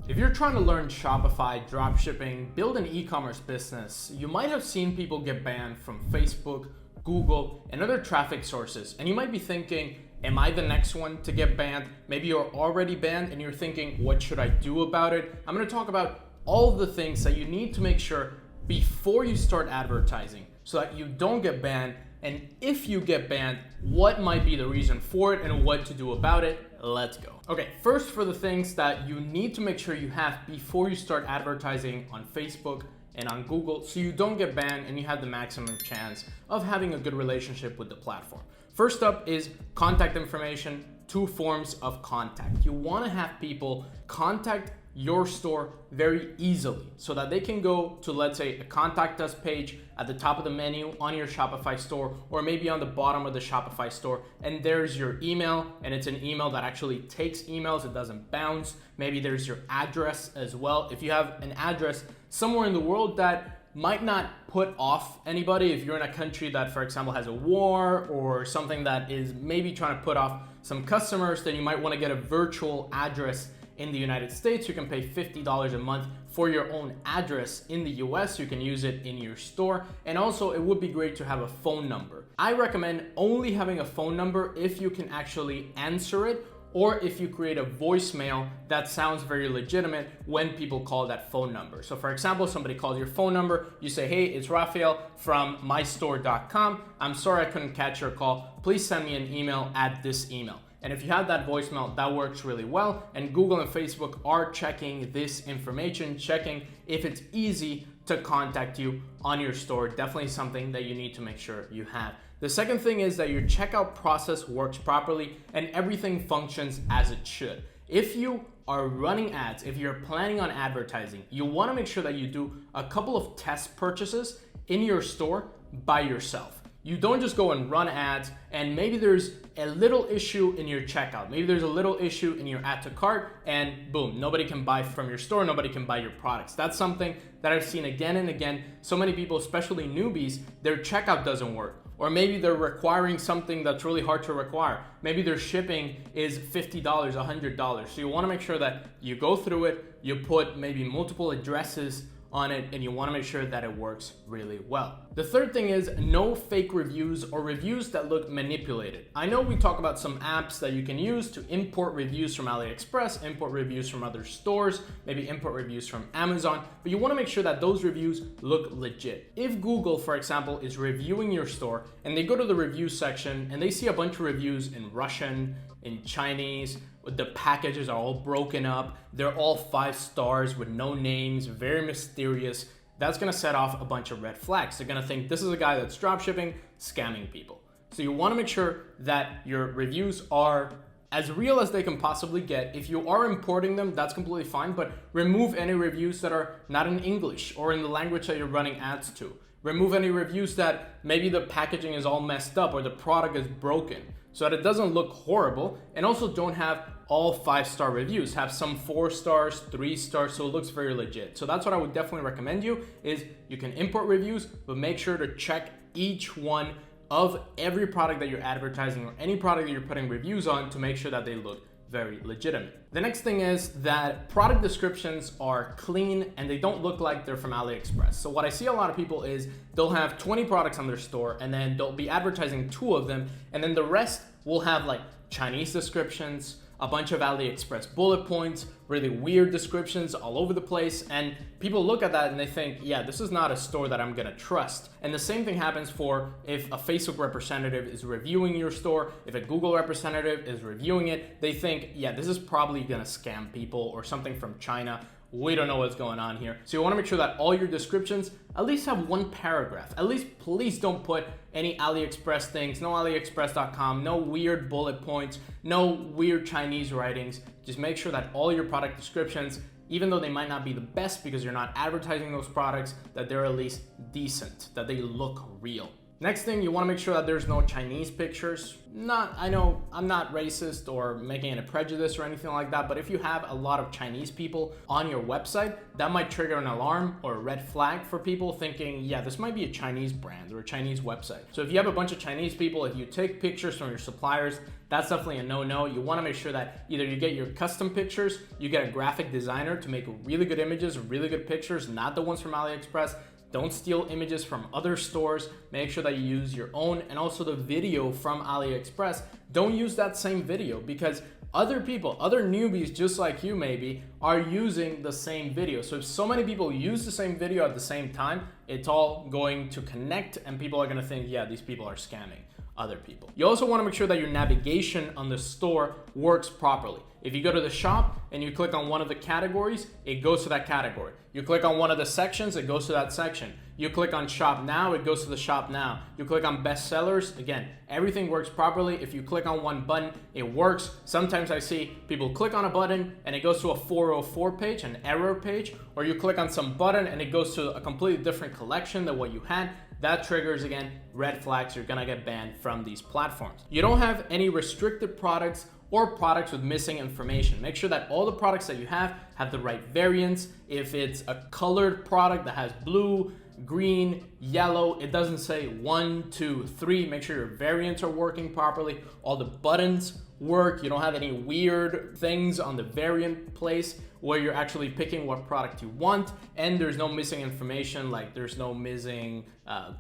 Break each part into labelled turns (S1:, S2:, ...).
S1: If you're trying to learn Shopify, dropshipping, build an e-commerce business, you might have seen people get banned from Facebook, Google, and other traffic sources. And you might be thinking, am I the next one to get banned? Maybe you're already banned and you're thinking, what should I do about it? I'm gonna talk about all of the things that you need to make sure before you start advertising so that you don't get banned. And if you get banned, what might be the reason for it and what to do about it? Let's go. Okay, first for the things that you need to make sure you have before you start advertising on Facebook and on Google so you don't get banned and you have the maximum chance of having a good relationship with the platform. First up is contact information, 2 forms of contact. You wanna have people contact your store very easily so that they can go to, let's say, a contact us page at the top of the menu on your Shopify store, or maybe on the bottom of the Shopify store, and there's your email, and it's an email that actually takes emails, it doesn't bounce. Maybe there's your address as well. If you have an address somewhere in the world that might not put off anybody, if you're in a country that, for example, has a war or something that is maybe trying to put off some customers, then you might want to get a virtual address in the United States. You can pay $50 a month for your own address in the US. You can use it in your store. And also it would be great to have a phone number. I recommend only having a phone number if you can actually answer it, or if you create a voicemail that sounds very legitimate when people call that phone number. So for example, somebody calls your phone number, you say, hey, it's Rafael from mystore.com. I'm sorry I couldn't catch your call. Please send me an email at this email. And if you have that voicemail, that works really well. And Google and Facebook are checking this information, checking if it's easy to contact you on your store. Definitely something that you need to make sure you have. The second thing is that your checkout process works properly and everything functions as it should. If you are running ads, if you're planning on advertising, you want to make sure that you do a couple of test purchases in your store by yourself. You don't just go and run ads and maybe there's a little issue in your checkout. Maybe there's a little issue in your add to cart and boom, nobody can buy from your store, nobody can buy your products. That's something that I've seen again and again. So many people, especially newbies, their checkout doesn't work. Or maybe they're requiring something that's really hard to require. Maybe their shipping is $50, $100. So you wanna make sure that you go through it, you put maybe multiple addresses on it, and you want to make sure that it works really well. The third thing is no fake reviews or reviews that look manipulated. I know we talk about some apps that you can use to import reviews from AliExpress, import reviews from other stores, maybe import reviews from Amazon, but you want to make sure that those reviews look legit. If Google, for example, is reviewing your store and they go to the review section and they see a bunch of reviews in Russian, in Chinese, the packages are all broken up, they're all 5 stars with no names, very mysterious, that's gonna set off a bunch of red flags. They're gonna think this is a guy that's dropshipping, scamming people. So you wanna make sure that your reviews are as real as they can possibly get. If you are importing them, that's completely fine, but remove any reviews that are not in English or in the language that you're running ads to. Remove any reviews that maybe the packaging is all messed up or the product is broken, so that it doesn't look horrible. And also don't have all 5-star reviews. Have some 4 stars, 3 stars, so it looks very legit. So that's what I would definitely recommend you, is you can import reviews, but make sure to check each one of every product that you're advertising or any product that you're putting reviews on to make sure that they look very legitimate. The next thing is that product descriptions are clean and they don't look like they're from AliExpress. So what I see a lot of people is they'll have 20 products on their store and then they'll be advertising 2 of them, and then the rest will have like Chinese descriptions, a bunch of AliExpress bullet points, really weird descriptions all over the place, and people look at that and they think, yeah, this is not a store that I'm gonna trust. And the same thing happens for if a Facebook representative is reviewing your store, if a Google representative is reviewing it, they think, yeah, this is probably gonna scam people or something from China. We don't know what's going on here. So you wanna make sure that all your descriptions at least have 1 paragraph. At least please don't put any AliExpress things, no AliExpress.com, no weird bullet points, no weird Chinese writings. Just make sure that all your product descriptions, even though they might not be the best because you're not advertising those products, that they're at least decent, that they look real. Next thing, you want to make sure that there's no Chinese pictures. I know I'm not racist or making it a prejudice or anything like that, but if you have a lot of Chinese people on your website, that might trigger an alarm or a red flag for people thinking, yeah, this might be a Chinese brand or a Chinese website. So if you have a bunch of Chinese people, if you take pictures from your suppliers, that's definitely a no-no. You want to make sure that either you get your custom pictures, you get a graphic designer to make really good images, really good pictures, not the ones from AliExpress. Don't steal images from other stores. Make sure that you use your own, and also the video from AliExpress. Don't use that same video, because other people, other newbies just like you maybe, are using the same video. So if so many people use the same video at the same time, it's all going to connect and people are gonna think, yeah, these people are scamming other people. You also want to make sure that your navigation on the store works properly. If you go to the shop and you click on one of the categories, it goes to that category. You click on one of the sections, it goes to that section. You click on shop now, it goes to the shop now. You click on best sellers, again, everything works properly. If you click on one button, it works. Sometimes I see people click on a button and it goes to a 404 page, an error page, or you click on some button and it goes to a completely different collection than what you had. That triggers, again, red flags. You're gonna get banned from these platforms. You don't have any restricted products or products with missing information. Make sure that all the products that you have the right variants. If it's a colored product that has blue, green, yellow, it doesn't say 1, 2, 3. Make sure your variants are working properly. All the buttons work. You don't have any weird things on the variant place where you're actually picking what product you want, and there's no missing information, like there's no missing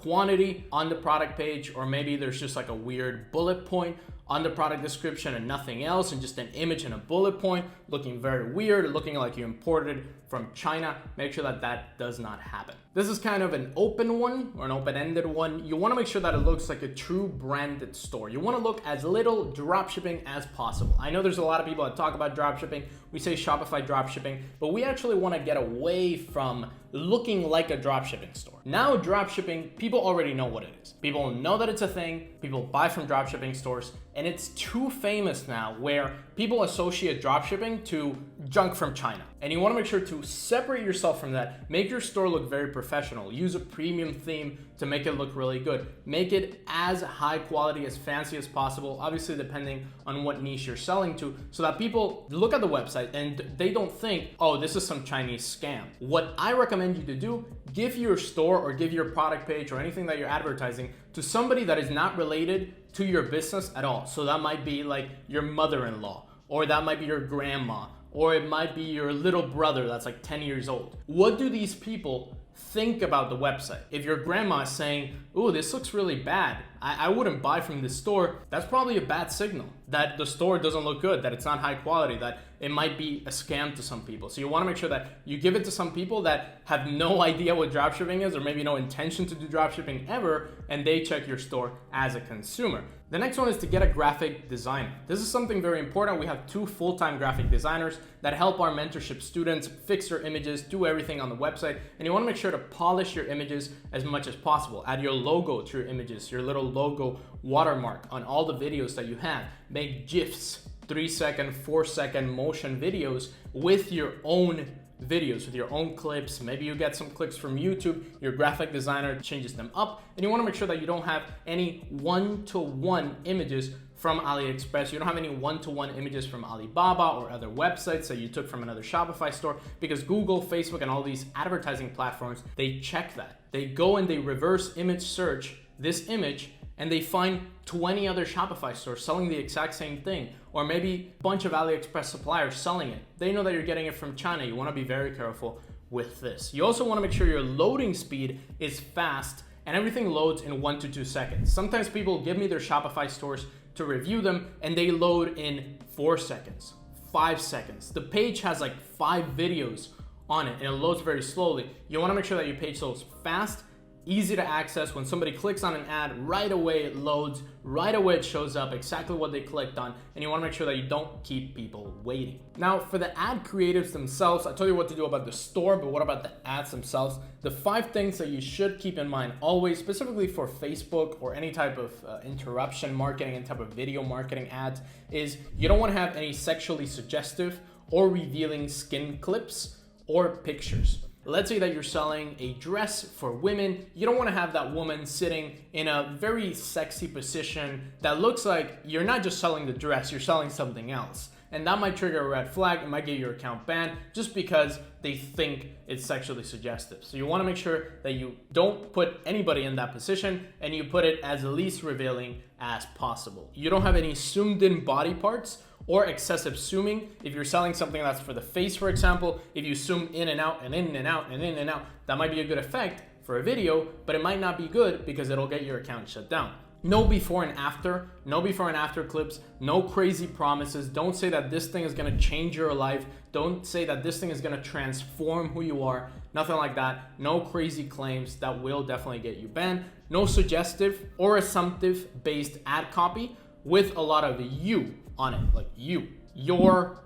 S1: quantity on the product page, or maybe there's just like a weird bullet point on the product description and nothing else, and just an image and a bullet point looking very weird, looking like you imported from China. Make sure that that does not happen. This is kind of an open one, or an open-ended one. You want to make sure that it looks like a true branded store. You want to look as little dropshipping as possible. I know there's a lot of people that talk about dropshipping. We say Shopify dropshipping, but we actually want to get away from looking like a dropshipping store. Now dropshipping, people already know what it is. People know that it's a thing. People buy from dropshipping stores, and it's too famous now where people associate dropshipping to junk from China. And you want to make sure to separate yourself from that. Make your store look very professional. Use a premium theme to make it look really good. Make it as high quality, as fancy as possible, obviously depending on what niche you're selling to, so that people look at the website and they don't think, oh, this is some Chinese scam. What I recommend you to do, give your store or give your product page or anything that you're advertising to somebody that is not related to your business at all. So that might be like your mother-in-law, or that might be your grandma, or it might be your little brother that's like 10 years old. What do these people think about the website? If your grandma is saying, oh, this looks really bad, I wouldn't buy from this store, that's probably a bad signal that the store doesn't look good, that it's not high quality, that it might be a scam to some people. So you want to make sure that you give it to some people that have no idea what dropshipping is, or maybe no intention to do dropshipping ever, and they check your store as a consumer. The next one is to get a graphic designer. This is something very important. We have 2 full-time graphic designers that help our mentorship students fix their images, do everything on the website, and you want to make sure to polish your images as much as possible. Add your logo to your images, your little logo watermark on all the videos that you have. Make GIFs, 3-second, 4-second motion videos with your own videos, with your own clips. Maybe you get some clips from YouTube, your graphic designer changes them up, and you want to make sure that you don't have any one-to-one images from AliExpress. You don't have any one-to-one images from Alibaba or other websites that you took from another Shopify store, because Google, Facebook, and all these advertising platforms, they check that. They go and they reverse image search this image, and they find 20 other Shopify stores selling the exact same thing, or maybe a bunch of AliExpress suppliers selling it. They know that you're getting it from China. You want to be very careful with this. You also want to make sure your loading speed is fast and everything loads in 1 to 2 seconds. Sometimes people give me their Shopify stores to review them and they load in 4 seconds, 5 seconds. The page has like 5 videos on it and it loads very slowly. You want to make sure that your page loads fast, easy to access. When somebody clicks on an ad, right away it loads, right away it shows up exactly what they clicked on, and you want to make sure that you don't keep people waiting. Now, for the ad creatives themselves, I told you what to do about the store, but what about the ads themselves? The 5 things that you should keep in mind always, specifically for Facebook or any type of interruption marketing and type of video marketing ads, is you don't want to have any sexually suggestive or revealing skin clips or pictures. Let's say that you're selling a dress for women. You don't want to have that woman sitting in a very sexy position that looks like you're not just selling the dress, you're selling something else. And that might trigger a red flag. It might get your account banned just because they think it's sexually suggestive. So you want to make sure that you don't put anybody in that position and you put it as least revealing as possible. You don't have any zoomed in body parts or excessive zooming. If you're selling something that's for the face, for example, if you zoom in and out and in and out and in and out, that might be a good effect for a video, but it might not be good because it'll get your account shut down. No before and after, no before and after clips, no crazy promises. Don't say that this thing is gonna change your life. Don't say that this thing is gonna transform who you are. Nothing like that. No crazy claims. That will definitely get you banned. No suggestive or assumptive based ad copy with a lot of you on it, like you, your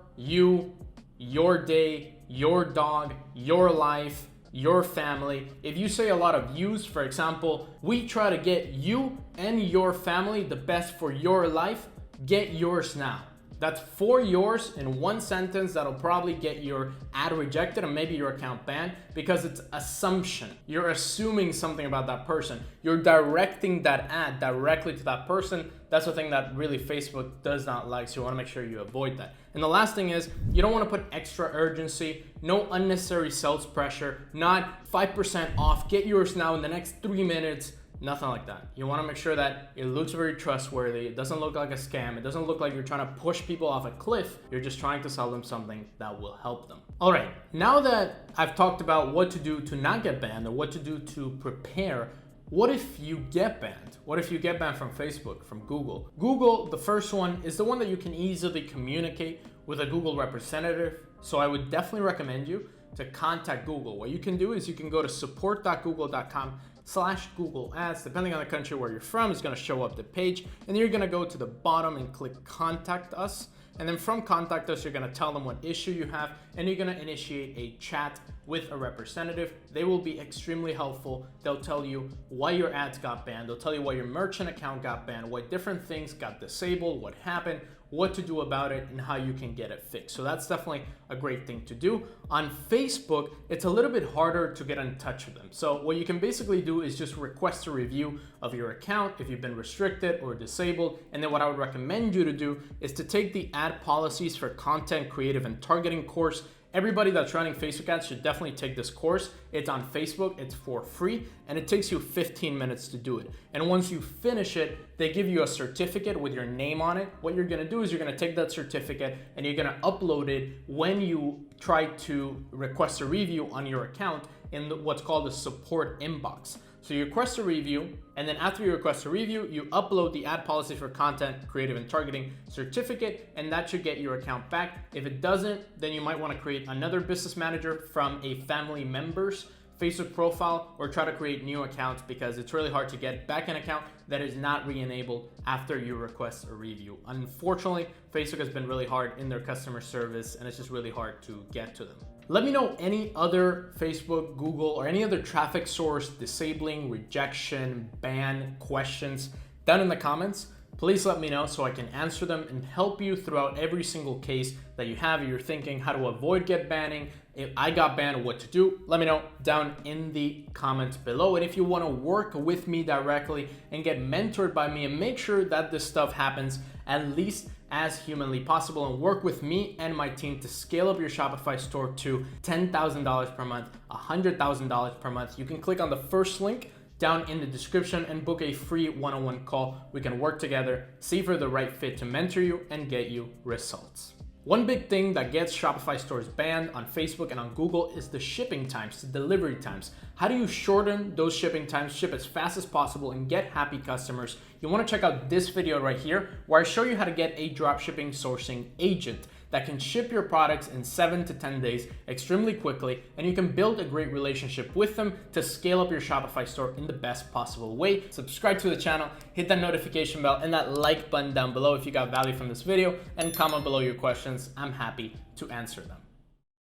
S1: day, your dog, your life, your family. If you say a lot of yous, for example, we try to get you and your family the best for your life, get yours now. That's 4 yours in one sentence that'll probably get your ad rejected and maybe your account banned because it's assumption. You're assuming something about that person. You're directing that ad directly to that person. That's the thing that really Facebook does not like, so you want to make sure you avoid that. And the last thing is, you don't want to put extra urgency, no unnecessary sales pressure, not 5% off, get yours now in the next 3 minutes. Nothing like that. You want to make sure that it looks very trustworthy. It doesn't look like a scam. It doesn't look like you're trying to push people off a cliff. You're just trying to sell them something that will help them. All right, now that I've talked about what to do to not get banned or what to do to prepare, what if you get banned? What if you get banned from Facebook, from Google? Google, the first one, is the one that you can easily communicate with a Google representative. So I would definitely recommend you to contact Google. What you can do is you can go to support.google.com/Google Ads. Depending on the country where you're from, it's gonna show up the page. And then you're gonna go to the bottom and click Contact Us. And then from Contact Us, you're gonna tell them what issue you have, and you're gonna initiate a chat with a representative. They will be extremely helpful. They'll tell you why your ads got banned. They'll tell you why your merchant account got banned, what different things got disabled, what happened, what to do about it, and how you can get it fixed. So that's definitely a great thing to do. On Facebook, it's a little bit harder to get in touch with them. So what you can basically do is just request a review of your account if you've been restricted or disabled. And then what I would recommend you to do is to take the ad policies for content creative and targeting course. Everybody that's running Facebook ads should definitely take this course. It's on Facebook, it's for free, and it takes you 15 minutes to do it. And once you finish it, they give you a certificate with your name on it. What you're gonna do is you're gonna take that certificate and you're gonna upload it when you try to request a review on your account in what's called the support inbox. So you request a review, and then after you request a review, you upload the ad policy for content, creative, and targeting certificate, and that should get your account back. If it doesn't, then you might want to create another business manager from a family member's Facebook profile or try to create new accounts because it's really hard to get back an account that is not re-enabled after you request a review. Unfortunately, Facebook has been really hard in their customer service, and it's just really hard to get to them. Let me know any other Facebook, Google, or any other traffic source disabling, rejection, ban questions down in the comments. Please let me know so I can answer them and help you throughout every single case that you have. You're thinking how to avoid get banning. If I got banned, what to do, let me know down in the comments below. And if you want to work with me directly and get mentored by me and make sure that this stuff happens at least as humanly possible and work with me and my team to scale up your Shopify store to $10,000 per month, $100,000 per month, you can click on the first link down in the description and book a free one-on-one call. We can work together, see if we're the right fit to mentor you and get you results. One big thing that gets Shopify stores banned on Facebook and on Google is the shipping times, the delivery times. How do you shorten those shipping times, ship as fast as possible, and get happy customers? You want to check out this video right here where I show you how to get a dropshipping sourcing agent that can ship your products in 7 to 10 days extremely quickly, and you can build a great relationship with them to scale up your Shopify store in the best possible way. Subscribe to the channel, hit that notification bell and that like button down below if you got value from this video, and comment below your questions. I'm happy to answer them.